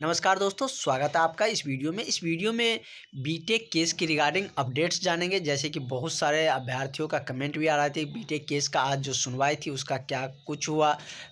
नमस्कार दोस्तों, स्वागत है आपका इस वीडियो में बीटेक केस की रिगार्डिंग अपडेट्स जानेंगे। जैसे कि बहुत सारे अभ्यर्थियों का कमेंट भी आ रहा था बीटेक केस का आज जो सुनवाई थी उसका क्या कुछ हुआ,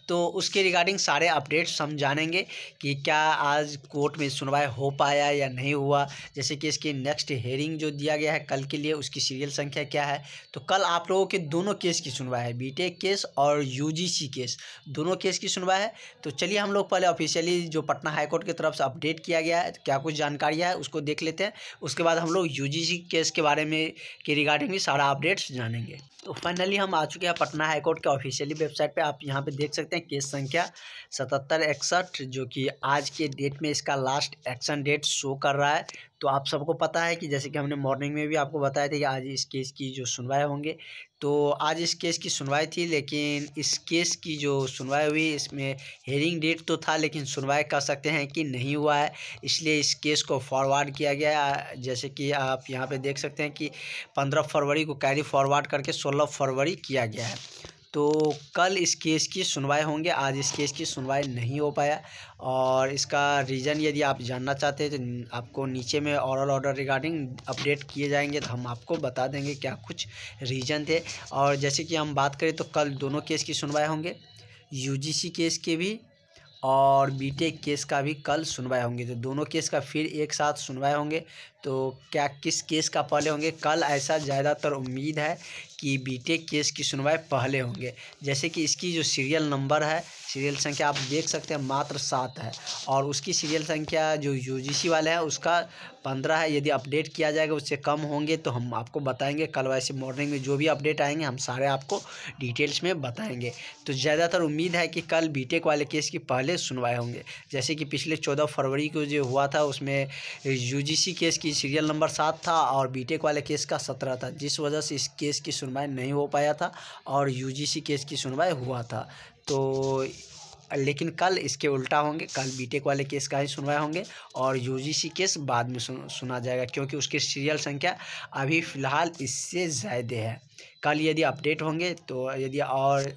तो उसके रिगार्डिंग सारे अपडेट्स हम जानेंगे कि क्या आज कोर्ट में सुनवाई हो पाया या नहीं हुआ। जैसे कि इसकी नेक्स्ट हेयरिंग जो दिया गया है कल के लिए, उसकी सीरियल संख्या क्या है। तो कल आप लोगों के दोनों केस की सुनवाई है, बीटेक केस और यूजीसी केस, दोनों केस की सुनवाई है। तो चलिए हम लोग पहले ऑफिशियली जो पटना हाईकोर्ट की तरफ से अपडेट किया गया है, क्या कुछ जानकारियाँ है उसको देख लेते हैं। उसके बाद हम लोग यूजीसी केस के बारे में के रिगार्डिंग भी सारा अपडेट्स जानेंगे। तो फाइनली हम आ चुके हैं पटना हाईकोर्ट के ऑफिशियली वेबसाइट पे। आप यहाँ पे देख सकते हैं केस संख्या 7761, जो कि आज के डेट में इसका लास्ट एक्शन डेट शो कर रहा है। तो आप सबको पता है कि जैसे कि हमने मॉर्निंग में भी आपको बताया था कि आज इस केस की जो सुनवाई होंगे, तो आज इस केस की सुनवाई थी। लेकिन इस केस की जो सुनवाई हुई इसमें हेयरिंग डेट तो था लेकिन सुनवाई कह सकते हैं कि नहीं हुआ है, इसलिए इस केस को फॉरवर्ड किया गया है। जैसे कि आप यहाँ पे देख सकते हैं कि 15 फरवरी को कैरी फॉरवर्ड करके 16 फरवरी किया गया है। तो कल इस केस की सुनवाई होंगे, आज इस केस की सुनवाई नहीं हो पाया। और इसका रीज़न यदि आप जानना चाहते हैं तो आपको नीचे में ओरल ऑर्डर रिगार्डिंग अपडेट किए जाएंगे, तो हम आपको बता देंगे क्या कुछ रीज़न थे। और जैसे कि हम बात करें तो कल दोनों केस की सुनवाई होंगे, यूजीसी केस के भी और बीटेक केस का भी कल सुनवाई होंगी। तो दोनों केस का फिर एक साथ सुनवाई होंगे। तो क्या किस केस का पहले होंगे, कल ऐसा ज़्यादातर उम्मीद है कि बीटेक केस की सुनवाई पहले होंगे। जैसे कि इसकी जो सीरियल नंबर है, सीरियल संख्या आप देख सकते हैं मात्र 7 है, और उसकी सीरियल संख्या जो यूजीसी वाले हैं उसका 15 है। यदि अपडेट किया जाएगा उससे कम होंगे तो हम आपको बताएंगे कल। वैसे मॉर्निंग में जो भी अपडेट आएंगे हम सारे आपको डिटेल्स में बताएंगे। तो ज़्यादातर उम्मीद है कि कल बीटेक वाले केस की पहले सुनवाई होंगे। जैसे कि पिछले 14 फरवरी को जो हुआ था उसमें यूजीसी केस की सीरियल नंबर 7 था और बीटेक वाले केस का 17 था, जिस वजह से इस केस की सुनवाई नहीं हो पाया था और यूजीसी केस की सुनवाई हुआ था। तो लेकिन कल इसके उल्टा होंगे, कल बीटेक वाले केस का ही सुनवाई होंगे और यूजीसी केस बाद में सुना जाएगा, क्योंकि उसकी सीरियल संख्या अभी फ़िलहाल इससे ज़्यादा है। कल यदि अपडेट होंगे तो यदि और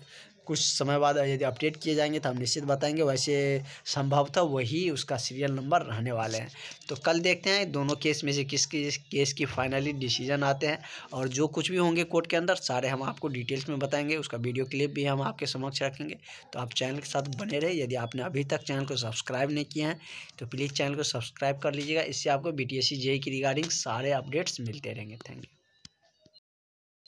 कुछ समय बाद यदि अपडेट किए जाएंगे तो हम निश्चित बताएंगे। वैसे संभवतः वही उसका सीरियल नंबर रहने वाले हैं। तो कल देखते हैं दोनों केस में से किस केस की फाइनली डिसीजन आते हैं, और जो कुछ भी होंगे कोर्ट के अंदर सारे हम आपको डिटेल्स में बताएंगे। उसका वीडियो क्लिप भी हम आपके समक्ष रखेंगे। तो आप चैनल के साथ बने रहे। यदि आपने अभी तक चैनल को सब्सक्राइब नहीं किया है तो प्लीज़ चैनल को सब्सक्राइब कर लीजिएगा। इससे आपको बीटीएससी जेईई की रिगार्डिंग सारे अपडेट्स मिलते रहेंगे। Thank you.